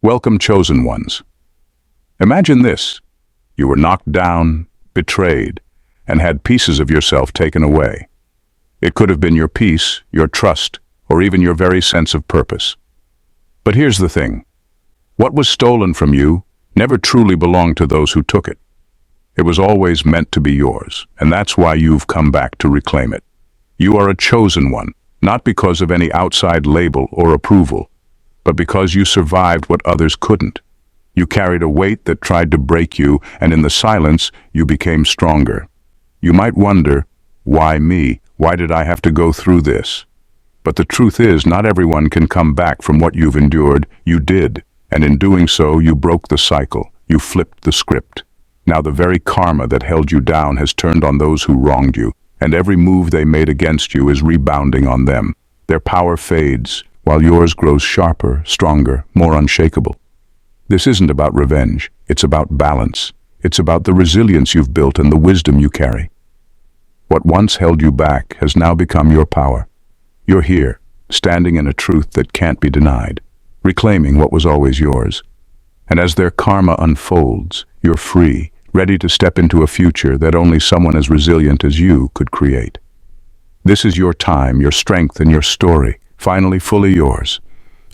Welcome, chosen ones. Imagine this. You were knocked down, betrayed, and had pieces of yourself taken away. It could have been your peace, your trust, or even your very sense of purpose. But here's the thing. What was stolen from you never truly belonged to those who took it. It was always meant to be yours, and that's why you've come back to reclaim it. You are a chosen one, not because of any outside label or approval, but because you survived what others couldn't. You carried a weight that tried to break you, and in the silence, you became stronger. You might wonder, why me? Why did I have to go through this? But the truth is, not everyone can come back from what you've endured. You did, and in doing so, you broke the cycle. You flipped the script. Now the very karma that held you down has turned on those who wronged you, and every move they made against you is rebounding on them. Their power fades, while yours grows sharper, stronger, more unshakable. This isn't about revenge. It's about balance. It's about the resilience you've built and the wisdom you carry. What once held you back has now become your power. You're here, standing in a truth that can't be denied, reclaiming what was always yours. And as their karma unfolds, you're free, ready to step into a future that only someone as resilient as you could create. This is your time, your strength, and your story, finally fully yours.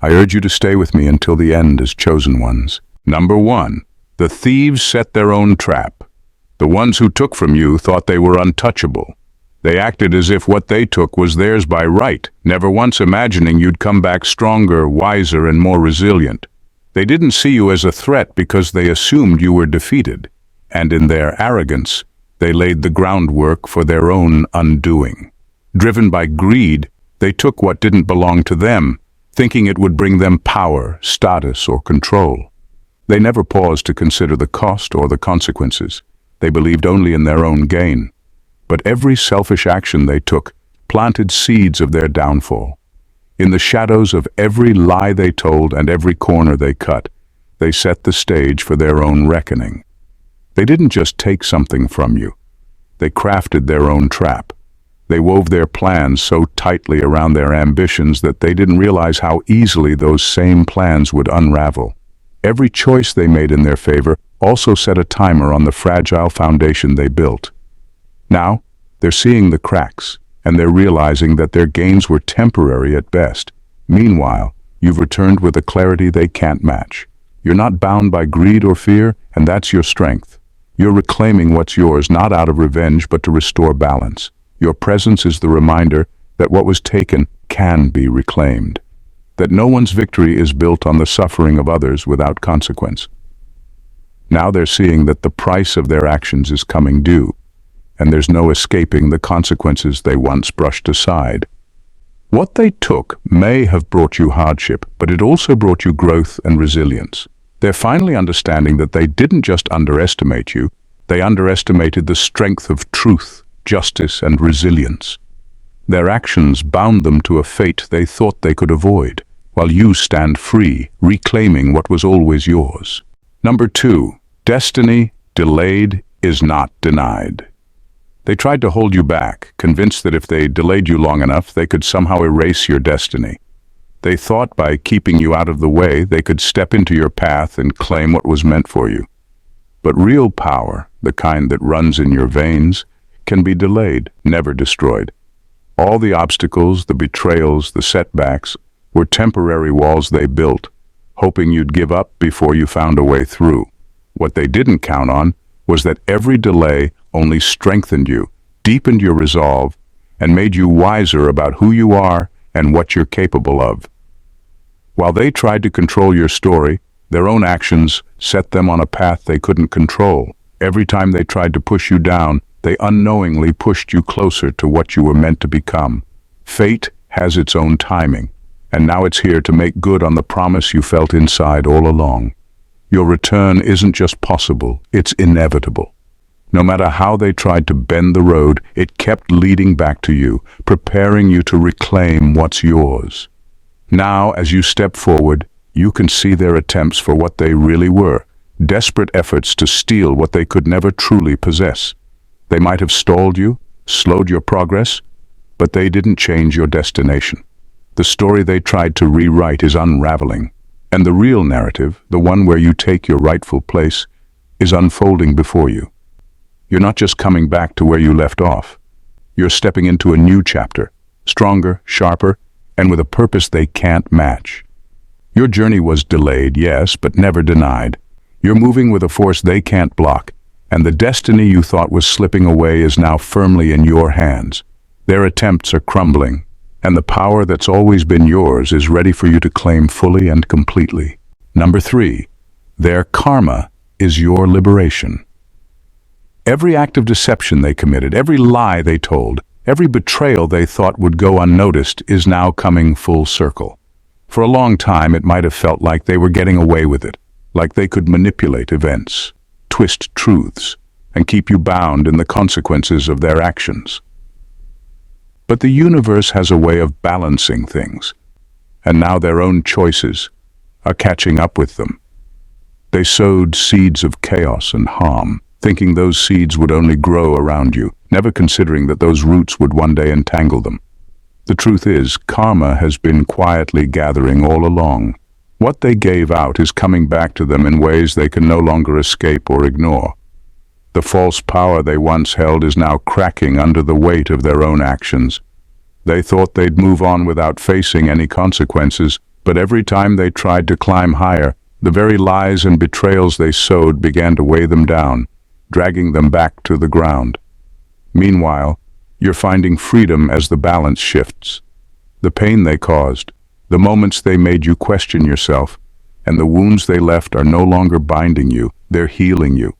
I urge you to stay with me until the end as chosen ones. Number 1. The thieves set their own trap. The ones who took from you thought they were untouchable. They acted as if what they took was theirs by right, never once imagining you'd come back stronger, wiser, and more resilient. They didn't see you as a threat because they assumed you were defeated, and in their arrogance, they laid the groundwork for their own undoing. Driven by greed, they took what didn't belong to them, thinking it would bring them power, status, or control. They never paused to consider the cost or the consequences. They believed only in their own gain. But every selfish action they took planted seeds of their downfall. In the shadows of every lie they told and every corner they cut, they set the stage for their own reckoning. They didn't just take something from you. They crafted their own trap. They wove their plans so tightly around their ambitions that they didn't realize how easily those same plans would unravel. Every choice they made in their favor also set a timer on the fragile foundation they built. Now, they're seeing the cracks, and they're realizing that their gains were temporary at best. Meanwhile, you've returned with a clarity they can't match. You're not bound by greed or fear, and that's your strength. You're reclaiming what's yours, not out of revenge, but to restore balance. Your presence is the reminder that what was taken can be reclaimed, that no one's victory is built on the suffering of others without consequence. Now they're seeing that the price of their actions is coming due, and there's no escaping the consequences they once brushed aside. What they took may have brought you hardship, but it also brought you growth and resilience. They're finally understanding that they didn't just underestimate you, they underestimated the strength of truth, justice, and resilience. Their actions bound them to a fate they thought they could avoid, while you stand free, reclaiming what was always yours. Number 2, destiny delayed is not denied. They tried to hold you back, convinced that if they delayed you long enough, they could somehow erase your destiny. They thought by keeping you out of the way, they could step into your path and claim what was meant for you. But real power, the kind that runs in your veins, can be delayed, never destroyed. All the obstacles, the betrayals, the setbacks were temporary walls they built, hoping you'd give up before you found a way through. What they didn't count on was that every delay only strengthened you, deepened your resolve, and made you wiser about who you are and what you're capable of. While they tried to control your story, their own actions set them on a path they couldn't control. Every time they tried to push you down, they unknowingly pushed you closer to what you were meant to become. Fate has its own timing, and now it's here to make good on the promise you felt inside all along. Your return isn't just possible, it's inevitable. No matter how they tried to bend the road, it kept leading back to you, preparing you to reclaim what's yours. Now, as you step forward, you can see their attempts for what they really were, desperate efforts to steal what they could never truly possess. They might have stalled you, slowed your progress, but they didn't change your destination. The story they tried to rewrite is unraveling. And the real narrative, the one where you take your rightful place, is unfolding before you. You're not just coming back to where you left off. You're stepping into a new chapter, stronger, sharper, and with a purpose they can't match. Your journey was delayed, yes, but never denied. You're moving with a force they can't block, and the destiny you thought was slipping away is now firmly in your hands. Their attempts are crumbling, and the power that's always been yours is ready for you to claim fully and completely. Number 3, their karma is your liberation. Every act of deception they committed, every lie they told, every betrayal they thought would go unnoticed is now coming full circle. For a long time it might have felt like they were getting away with it, like they could manipulate events, twist truths, and keep you bound in the consequences of their actions. But the universe has a way of balancing things, and now their own choices are catching up with them. They sowed seeds of chaos and harm, thinking those seeds would only grow around you, never considering that those roots would one day entangle them. The truth is, karma has been quietly gathering all along. What they gave out is coming back to them in ways they can no longer escape or ignore. The false power they once held is now cracking under the weight of their own actions. They thought they'd move on without facing any consequences, but every time they tried to climb higher, the very lies and betrayals they sowed began to weigh them down, dragging them back to the ground. Meanwhile, you're finding freedom as the balance shifts. The pain they caused, the moments they made you question yourself, and the wounds they left are no longer binding you, they're healing you.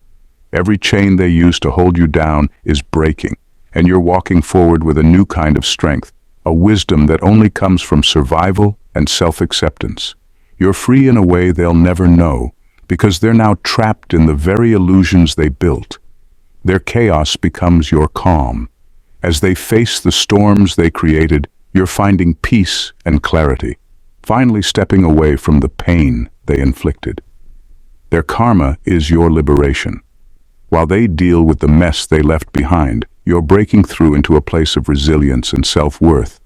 Every chain they used to hold you down is breaking, and you're walking forward with a new kind of strength, a wisdom that only comes from survival and self-acceptance. You're free in a way they'll never know, because they're now trapped in the very illusions they built. Their chaos becomes your calm. As they face the storms they created, you're finding peace and clarity, finally stepping away from the pain they inflicted. Their karma is your liberation. While they deal with the mess they left behind, you're breaking through into a place of resilience and self-worth.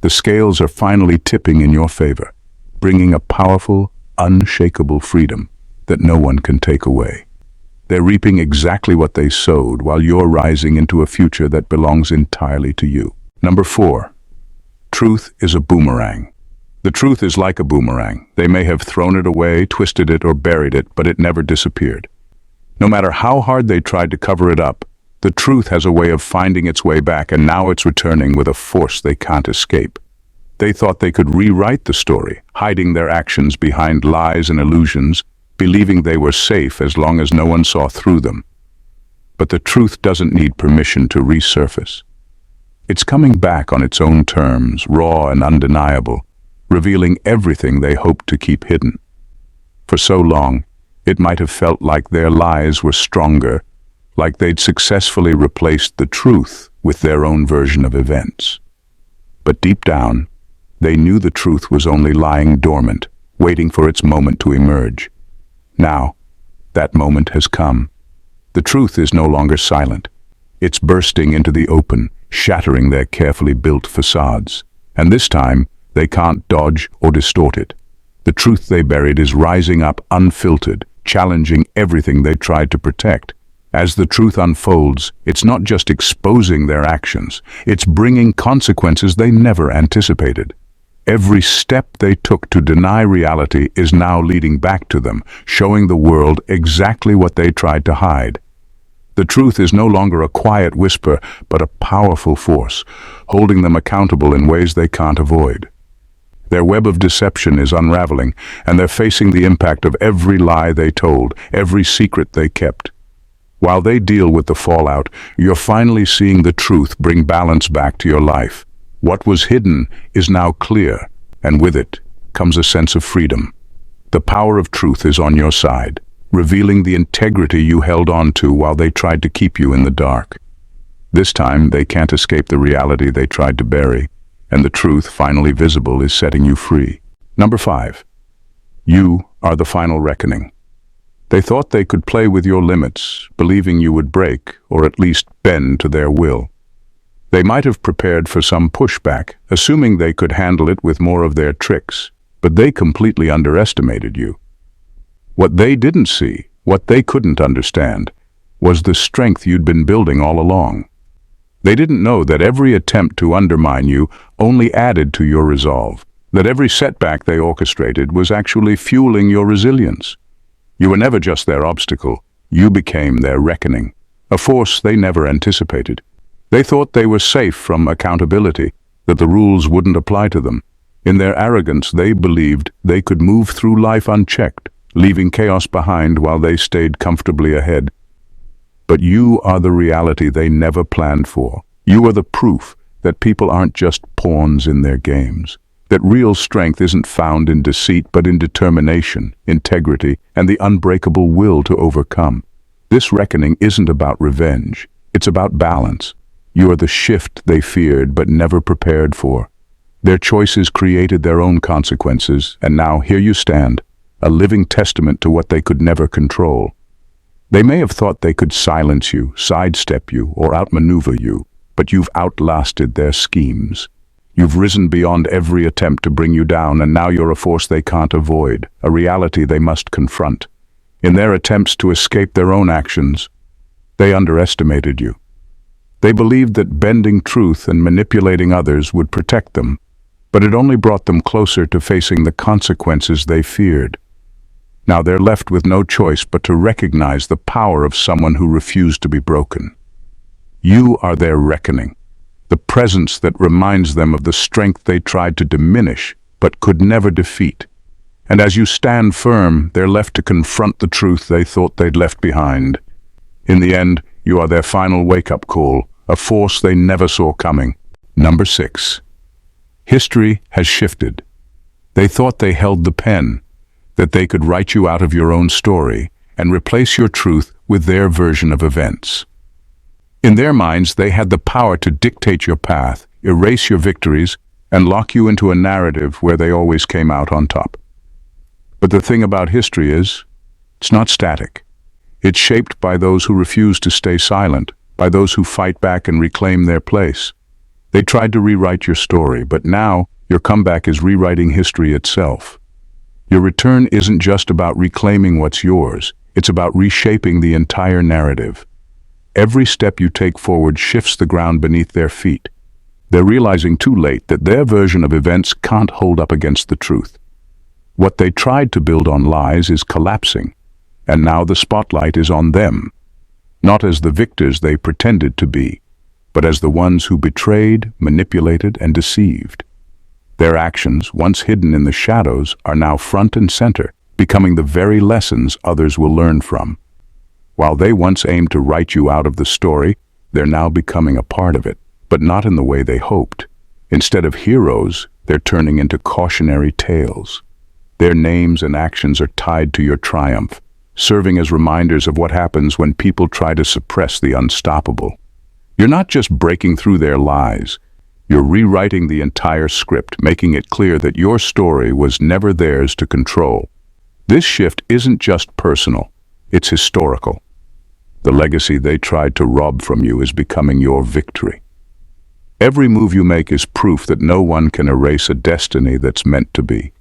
The scales are finally tipping in your favor, bringing a powerful, unshakable freedom that no one can take away. They're reaping exactly what they sowed while you're rising into a future that belongs entirely to you. Number 4, truth is a boomerang. The truth is like a boomerang. They may have thrown it away, twisted it, or buried it, but it never disappeared. No matter how hard they tried to cover it up, the truth has a way of finding its way back, and now it's returning with a force they can't escape. They thought they could rewrite the story, hiding their actions behind lies and illusions, believing they were safe as long as no one saw through them. But the truth doesn't need permission to resurface. It's coming back on its own terms, raw and undeniable, revealing everything they hoped to keep hidden. For so long, it might have felt like their lies were stronger, like they'd successfully replaced the truth with their own version of events. But deep down, they knew the truth was only lying dormant, waiting for its moment to emerge. Now, that moment has come. The truth is no longer silent. It's bursting into the open, shattering their carefully built facades. And this time, they can't dodge or distort it. The truth they buried is rising up unfiltered, challenging everything they tried to protect. As the truth unfolds, it's not just exposing their actions, it's bringing consequences they never anticipated. Every step they took to deny reality is now leading back to them, showing the world exactly what they tried to hide. The truth is no longer a quiet whisper, but a powerful force, holding them accountable in ways they can't avoid. Their web of deception is unraveling, and they're facing the impact of every lie they told, every secret they kept. While they deal with the fallout, you're finally seeing the truth bring balance back to your life. What was hidden is now clear, and with it comes a sense of freedom. The power of truth is on your side, revealing the integrity you held on to while they tried to keep you in the dark. This time, they can't escape the reality they tried to bury, and the truth, finally visible, is setting you free. Number 5. You are the final reckoning. They thought they could play with your limits, believing you would break, or at least bend to their will. They might have prepared for some pushback, assuming they could handle it with more of their tricks. But they completely underestimated you. What they didn't see, what they couldn't understand, was the strength you'd been building all along. They didn't know that every attempt to undermine you only added to your resolve, that every setback they orchestrated was actually fueling your resilience. You were never just their obstacle, you became their reckoning, a force they never anticipated. They thought they were safe from accountability, that the rules wouldn't apply to them. In their arrogance, they believed they could move through life unchecked, leaving chaos behind while they stayed comfortably ahead. But you are the reality they never planned for. You are the proof that people aren't just pawns in their games, that real strength isn't found in deceit but in determination, integrity, and the unbreakable will to overcome. This reckoning isn't about revenge, it's about balance. You are the shift they feared but never prepared for. Their choices created their own consequences, and now here you stand, a living testament to what they could never control. They may have thought they could silence you, sidestep you, or outmaneuver you, but you've outlasted their schemes. You've risen beyond every attempt to bring you down, and now you're a force they can't avoid, a reality they must confront. In their attempts to escape their own actions, they underestimated you. They believed that bending truth and manipulating others would protect them, but it only brought them closer to facing the consequences they feared. Now they're left with no choice but to recognize the power of someone who refused to be broken. You are their reckoning, the presence that reminds them of the strength they tried to diminish but could never defeat. And as you stand firm, they're left to confront the truth they thought they'd left behind. In the end, you are their final wake-up call, a force they never saw coming. Number 6. History has shifted. They thought they held the pen, that they could write you out of your own story and replace your truth with their version of events. In their minds, they had the power to dictate your path, erase your victories, and lock you into a narrative where they always came out on top. But the thing about history is, it's not static. It's shaped by those who refuse to stay silent, by those who fight back and reclaim their place. They tried to rewrite your story, but now your comeback is rewriting history itself. Your return isn't just about reclaiming what's yours, it's about reshaping the entire narrative. Every step you take forward shifts the ground beneath their feet. They're realizing too late that their version of events can't hold up against the truth. What they tried to build on lies is collapsing, and now the spotlight is on them, not as the victors they pretended to be, but as the ones who betrayed, manipulated, and deceived. Their actions, once hidden in the shadows, are now front and center, becoming the very lessons others will learn from. While they once aimed to write you out of the story, they're now becoming a part of it, but not in the way they hoped. Instead of heroes, they're turning into cautionary tales. Their names and actions are tied to your triumph, serving as reminders of what happens when people try to suppress the unstoppable. You're not just breaking through their lies, you're rewriting the entire script, making it clear that your story was never theirs to control. This shift isn't just personal, it's historical. The legacy they tried to rob from you is becoming your victory. Every move you make is proof that no one can erase a destiny that's meant to be.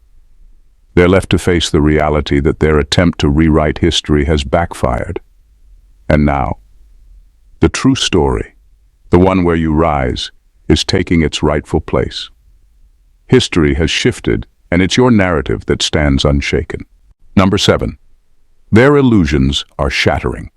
They're left to face the reality that their attempt to rewrite history has backfired. And now, the true story, the one where you rise, is taking its rightful place. History has shifted, and it's your narrative that stands unshaken. Number 7. Their illusions are shattering.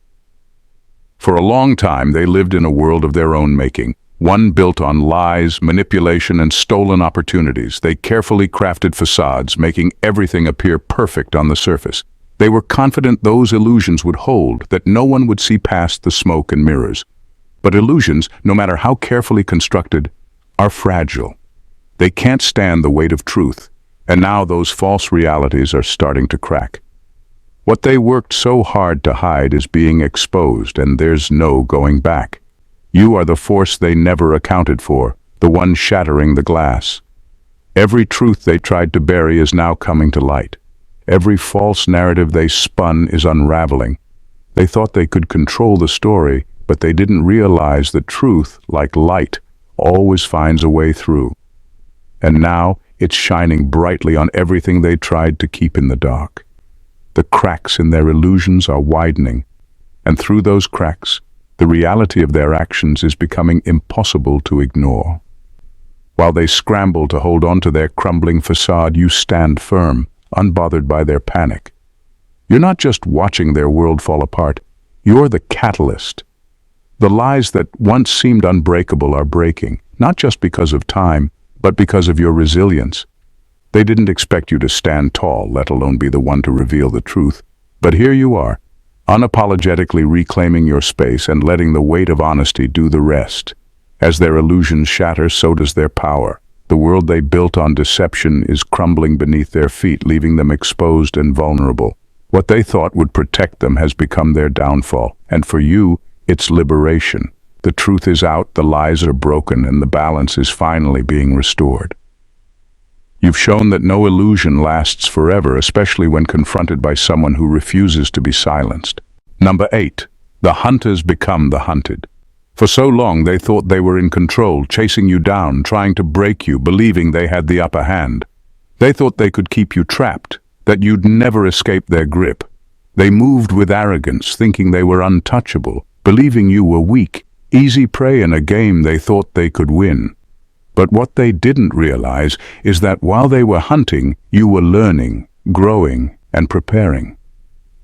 For a long time, they lived in a world of their own making, one built on lies, manipulation, and stolen opportunities. They carefully crafted facades, making everything appear perfect on the surface. They were confident those illusions would hold, that no one would see past the smoke and mirrors. But illusions, no matter how carefully constructed, are fragile. They can't stand the weight of truth, and now those false realities are starting to crack. What they worked so hard to hide is being exposed, and there's no going back. You are the force they never accounted for, the one shattering the glass. Every truth they tried to bury is now coming to light. Every false narrative they spun is unraveling. They thought they could control the story, but they didn't realize that truth, like light, always finds a way through. And now, it's shining brightly on everything they tried to keep in the dark. The cracks in their illusions are widening, and through those cracks, the reality of their actions is becoming impossible to ignore. While they scramble to hold on to their crumbling facade, you stand firm, unbothered by their panic. You're not just watching their world fall apart, you're the catalyst. The lies that once seemed unbreakable are breaking, not just because of time, but because of your resilience. They didn't expect you to stand tall, let alone be the one to reveal the truth. But here you are, unapologetically reclaiming your space and letting the weight of honesty do the rest. As their illusions shatter, so does their power. The world they built on deception is crumbling beneath their feet, leaving them exposed and vulnerable. What they thought would protect them has become their downfall, and for you, it's liberation. The truth is out, the lies are broken, and the balance is finally being restored. You've shown that no illusion lasts forever, especially when confronted by someone who refuses to be silenced. Number 8. The hunters become the hunted. For so long they thought they were in control, chasing you down, trying to break you, believing they had the upper hand. They thought they could keep you trapped, that you'd never escape their grip. They moved with arrogance, thinking they were untouchable, believing you were weak, easy prey in a game they thought they could win. But what they didn't realize is that while they were hunting, you were learning, growing, and preparing.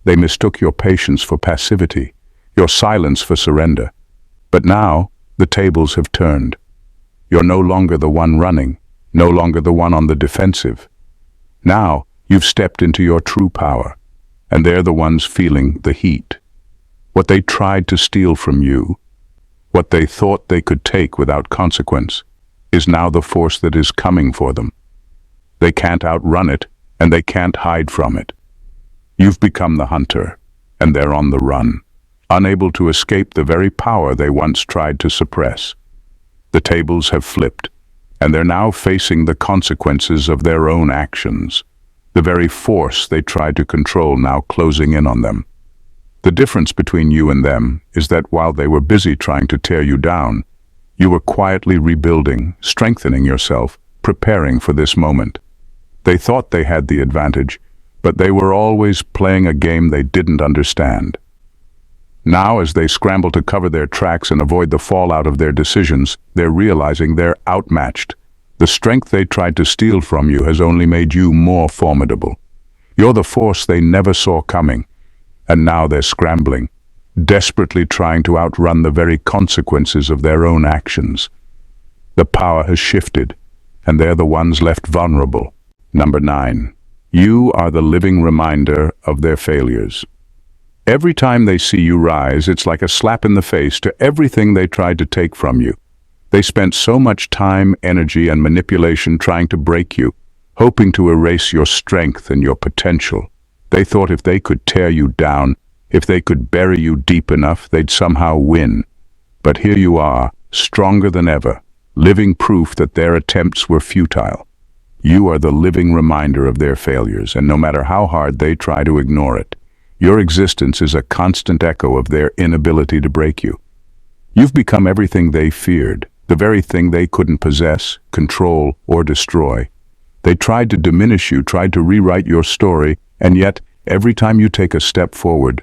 They mistook your patience for passivity, your silence for surrender. But now, the tables have turned. You're no longer the one running, no longer the one on the defensive. Now, you've stepped into your true power, and they're the ones feeling the heat. What they tried to steal from you, what they thought they could take without consequence, is now the force that is coming for them. They can't outrun it, and they can't hide from it. You've become the hunter, and they're on the run, unable to escape the very power they once tried to suppress. The tables have flipped, and they're now facing the consequences of their own actions, the very force they tried to control now closing in on them. The difference between you and them is that while they were busy trying to tear you down, you were quietly rebuilding, strengthening yourself, preparing for this moment. They thought they had the advantage, but they were always playing a game they didn't understand. Now, as they scramble to cover their tracks and avoid the fallout of their decisions, they're realizing they're outmatched. The strength they tried to steal from you has only made you more formidable. You're the force they never saw coming, and now they're scrambling, desperately trying to outrun the very consequences of their own actions. The power has shifted, and they're the ones left vulnerable. Number 9. You are the living reminder of their failures. Every time they see you rise, it's like a slap in the face to everything they tried to take from you. They spent so much time, energy, and manipulation trying to break you, hoping to erase your strength and your potential. They thought if they could tear you down, if they could bury you deep enough, they'd somehow win. But here you are, stronger than ever, living proof that their attempts were futile. You are the living reminder of their failures, and no matter how hard they try to ignore it, your existence is a constant echo of their inability to break you. You've become everything they feared, the very thing they couldn't possess, control, or destroy. They tried to diminish you, tried to rewrite your story, and yet, every time you take a step forward,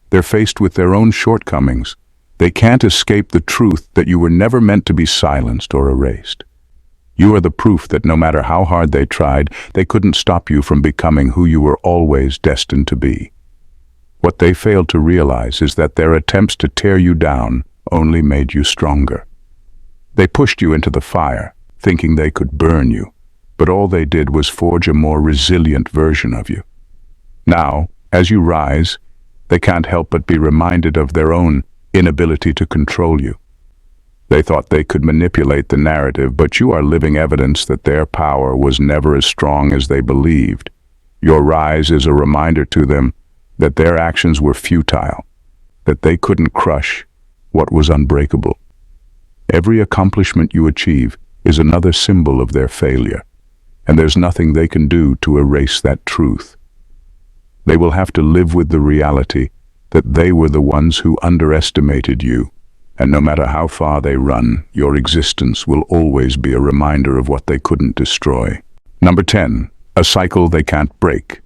they're faced with their own shortcomings. They can't escape the truth that you were never meant to be silenced or erased. You are the proof that no matter how hard they tried, they couldn't stop you from becoming who you were always destined to be. What they failed to realize is that their attempts to tear you down only made you stronger. They pushed you into the fire, thinking they could burn you, but all they did was forge a more resilient version of you. Now, as you rise, they can't help but be reminded of their own inability to control you. They thought they could manipulate the narrative, but you are living evidence that their power was never as strong as they believed. Your rise is a reminder to them that their actions were futile, that they couldn't crush what was unbreakable. Every accomplishment you achieve is another symbol of their failure, and there's nothing they can do to erase that truth. They will have to live with the reality that they were the ones who underestimated you, and no matter how far they run, your existence will always be a reminder of what they couldn't destroy. Number 10. A cycle they can't break.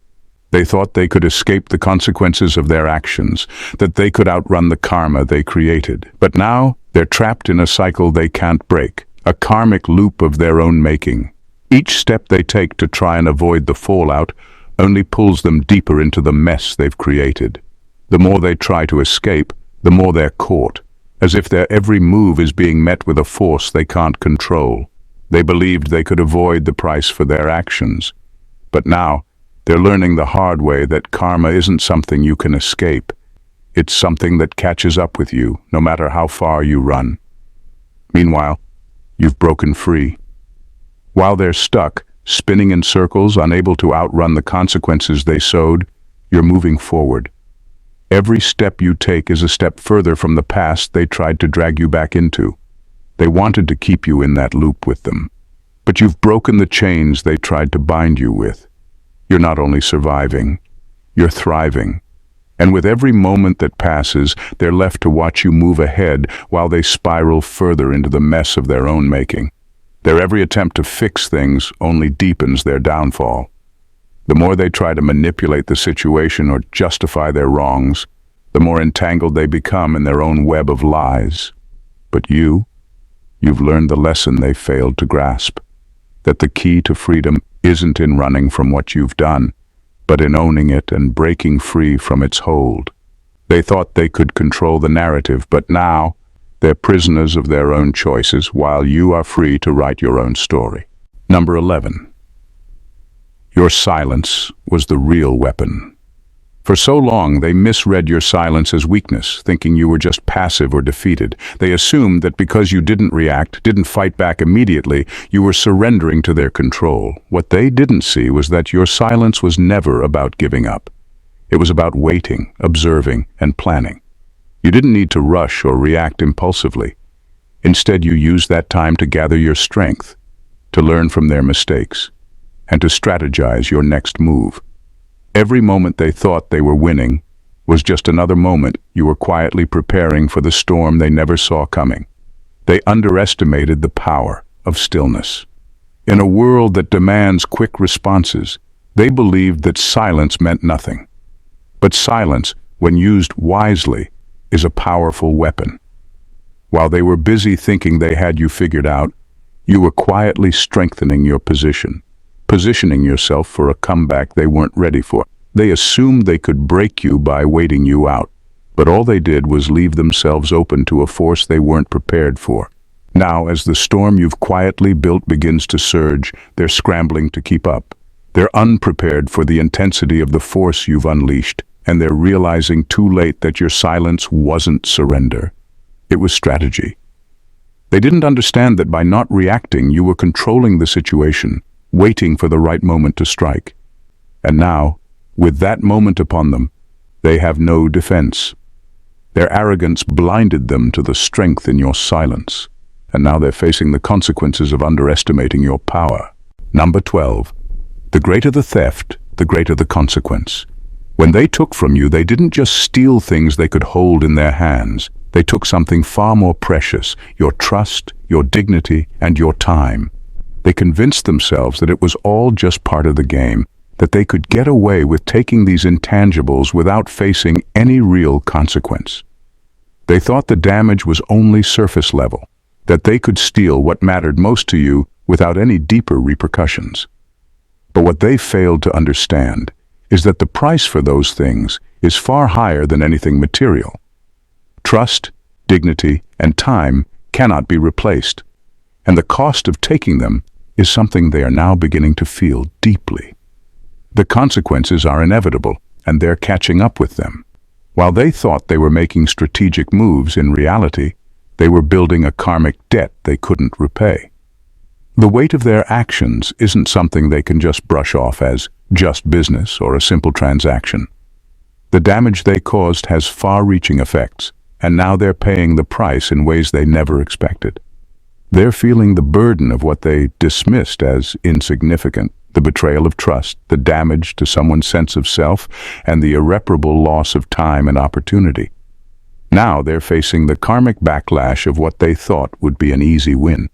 They thought they could escape the consequences of their actions, that they could outrun the karma they created. But now, they're trapped in a cycle they can't break, a karmic loop of their own making. Each step they take to try and avoid the fallout only pulls them deeper into the mess they've created. The more they try to escape, the more they're caught, as if their every move is being met with a force they can't control. They believed they could avoid the price for their actions. But now, they're learning the hard way that karma isn't something you can escape. It's something that catches up with you, no matter how far you run. Meanwhile, you've broken free. While they're stuck, spinning in circles, unable to outrun the consequences they sowed, you're moving forward. Every step you take is a step further from the past they tried to drag you back into. They wanted to keep you in that loop with them. But you've broken the chains they tried to bind you with. You're not only surviving, you're thriving. And with every moment that passes, they're left to watch you move ahead while they spiral further into the mess of their own making. Their every attempt to fix things only deepens their downfall. The more they try to manipulate the situation or justify their wrongs, the more entangled they become in their own web of lies. But you've learned the lesson they failed to grasp, that the key to freedom isn't in running from what you've done, but in owning it and breaking free from its hold. They thought they could control the narrative, but now they're prisoners of their own choices, while you are free to write your own story. Number 11. Your silence was the real weapon. For so long, they misread your silence as weakness, thinking you were just passive or defeated. They assumed that because you didn't react, didn't fight back immediately, you were surrendering to their control. What they didn't see was that your silence was never about giving up. It was about waiting, observing, and planning. You didn't need to rush or react impulsively. Instead, you used that time to gather your strength, to learn from their mistakes, and to strategize your next move. Every moment they thought they were winning was just another moment you were quietly preparing for the storm they never saw coming. They underestimated the power of stillness. In a world that demands quick responses, they believed that silence meant nothing. But silence, when used wisely, is a powerful weapon. While they were busy thinking they had you figured out, you were quietly strengthening your positioning yourself for a comeback they weren't ready for. They assumed they could break you by waiting you out, but all they did was leave themselves open to a force they weren't prepared for. Now, as the storm you've quietly built begins to surge, they're scrambling to keep up. They're unprepared for the intensity of the force you've unleashed, and they're realizing too late that your silence wasn't surrender. It was strategy. They didn't understand that by not reacting, you were controlling the situation, waiting for the right moment to strike. And now, with that moment upon them, they have no defense. Their arrogance blinded them to the strength in your silence, and now they're facing the consequences of underestimating your power. Number 12. The greater the theft, the greater the consequence. When they took from you, they didn't just steal things they could hold in their hands. They took something far more precious, your trust, your dignity, and your time. They convinced themselves that it was all just part of the game, that they could get away with taking these intangibles without facing any real consequence. They thought the damage was only surface level, that they could steal what mattered most to you without any deeper repercussions. But what they failed to understand is that the price for those things is far higher than anything material. Trust, dignity, and time cannot be replaced, and the cost of taking them is something they are now beginning to feel deeply. The consequences are inevitable, and they're catching up with them. While they thought they were making strategic moves, in reality, they were building a karmic debt they couldn't repay. The weight of their actions isn't something they can just brush off as just business or a simple transaction. The damage they caused has far-reaching effects, and now they're paying the price in ways they never expected. They're feeling the burden of what they dismissed as insignificant, the betrayal of trust, the damage to someone's sense of self, and the irreparable loss of time and opportunity. Now they're facing the karmic backlash of what they thought would be an easy win.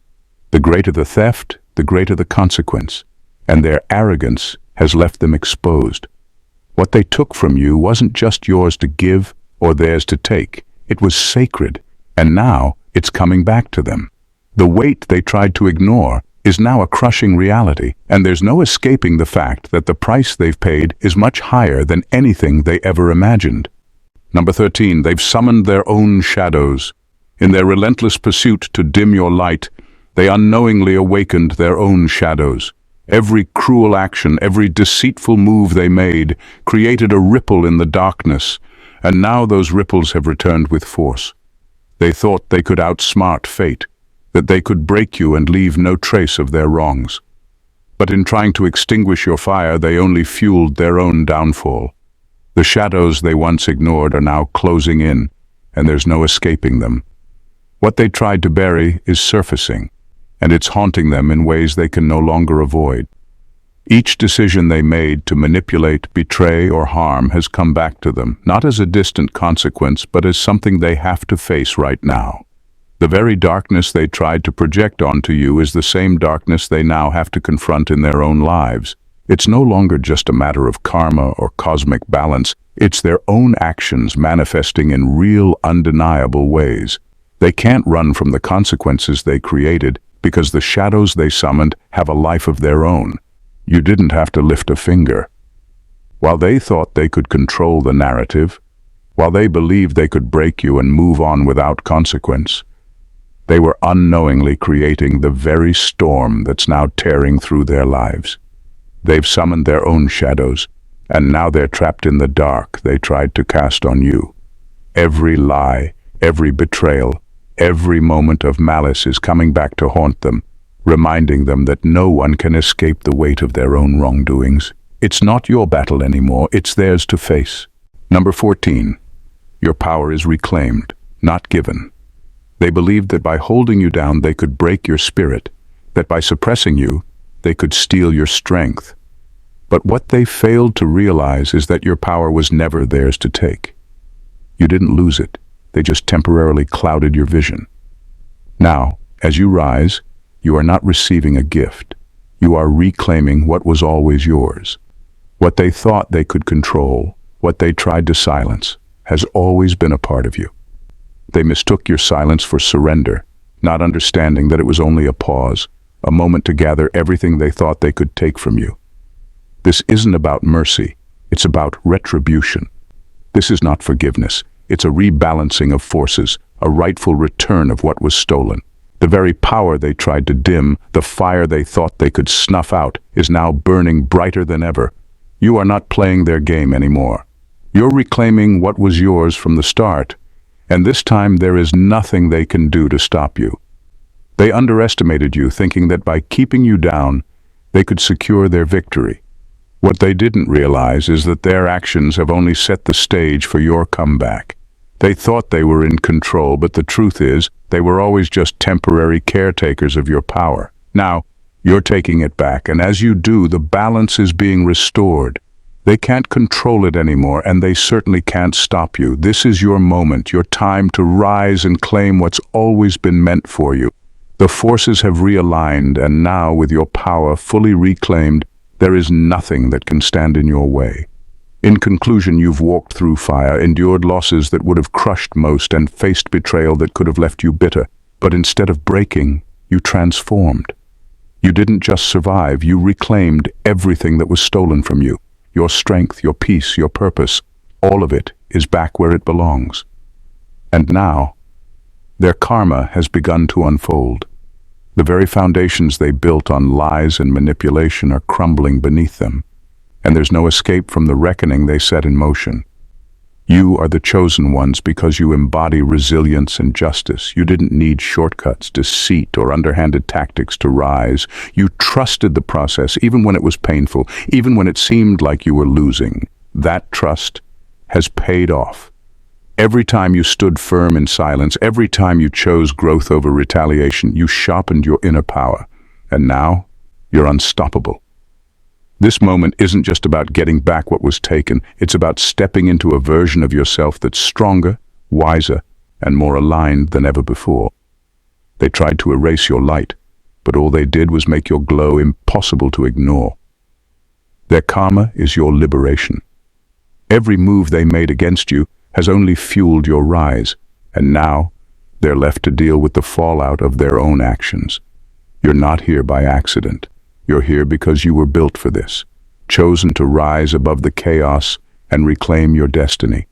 The greater the theft, the greater the consequence. and their arrogance has left them exposed. What they took from you wasn't just yours to give or theirs to take. It was sacred, and now it's coming back to them. The weight they tried to ignore is now a crushing reality, and there's no escaping the fact that the price they've paid is much higher than anything they ever imagined. Number 13, they've summoned their own shadows. In their relentless pursuit to dim your light, they unknowingly awakened their own shadows. Every cruel action, every deceitful move they made created a ripple in the darkness, and now those ripples have returned with force. They thought they could outsmart fate, that they could break you and leave no trace of their wrongs. But in trying to extinguish your fire, they only fueled their own downfall. The shadows they once ignored are now closing in, and there's no escaping them. What they tried to bury is surfacing, and it's haunting them in ways they can no longer avoid. Each decision they made to manipulate, betray, or harm has come back to them, not as a distant consequence, but as something they have to face right now. The very darkness they tried to project onto you is the same darkness they now have to confront in their own lives. It's no longer just a matter of karma or cosmic balance. It's their own actions manifesting in real, undeniable ways. They can't run from the consequences they created because the shadows they summoned have a life of their own. You didn't have to lift a finger. While they thought they could control the narrative, while they believed they could break you and move on without consequence, they were unknowingly creating the very storm that's now tearing through their lives. They've summoned their own shadows, and now they're trapped in the dark they tried to cast on you. Every lie, every betrayal, every moment of malice is coming back to haunt them, reminding them that no one can escape the weight of their own wrongdoings. It's not your battle anymore, it's theirs to face. Number 14, your power is reclaimed, not given. They believed that by holding you down they could break your spirit, that by suppressing you they could steal your strength. But what they failed to realize is that your power was never theirs to take. You didn't lose it, they just temporarily clouded your vision. Now, as you rise, you are not receiving a gift. You are reclaiming what was always yours. What they thought they could control, what they tried to silence, has always been a part of you. They mistook your silence for surrender, not understanding that it was only a pause, a moment to gather everything they thought they could take from you. This isn't about mercy, it's about retribution. This is not forgiveness, it's a rebalancing of forces, a rightful return of what was stolen. The very power they tried to dim, the fire they thought they could snuff out, is now burning brighter than ever. You are not playing their game anymore. You're reclaiming what was yours from the start, and this time there is nothing they can do to stop you. They underestimated you, thinking that by keeping you down, they could secure their victory. What they didn't realize is that their actions have only set the stage for your comeback. They thought they were in control, but the truth is, they were always just temporary caretakers of your power. Now, you're taking it back, and as you do, the balance is being restored. They can't control it anymore, and they certainly can't stop you. This is your moment, your time to rise and claim what's always been meant for you. The forces have realigned, and now, with your power fully reclaimed, there is nothing that can stand in your way. In conclusion, you've walked through fire, endured losses that would have crushed most, and faced betrayal that could have left you bitter. But instead of breaking, you transformed. You didn't just survive, you reclaimed everything that was stolen from you. Your strength, your peace, your purpose, all of it is back where it belongs. And now, their karma has begun to unfold. The very foundations they built on lies and manipulation are crumbling beneath them, and there's no escape from the reckoning they set in motion. You are the chosen ones because you embody resilience and justice. You didn't need shortcuts, deceit, or underhanded tactics to rise. You trusted the process, even when it was painful, even when it seemed like you were losing. That trust has paid off. Every time you stood firm in silence, every time you chose growth over retaliation, you sharpened your inner power. And now, you're unstoppable. This moment isn't just about getting back what was taken, it's about stepping into a version of yourself that's stronger, wiser, and more aligned than ever before. They tried to erase your light, but all they did was make your glow impossible to ignore. Their karma is your liberation. Every move they made against you has only fueled your rise, and now they're left to deal with the fallout of their own actions. You're not here by accident. You're here because you were built for this, chosen to rise above the chaos and reclaim your destiny.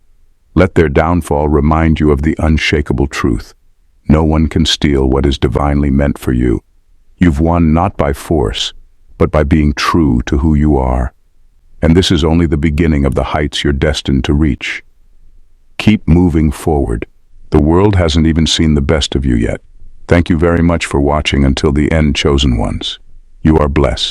Let their downfall remind you of the unshakable truth. No one can steal what is divinely meant for you. You've won not by force, but by being true to who you are. And this is only the beginning of the heights you're destined to reach. Keep moving forward. The world hasn't even seen the best of you yet. Thank you very much for watching until the end, chosen ones. You are blessed.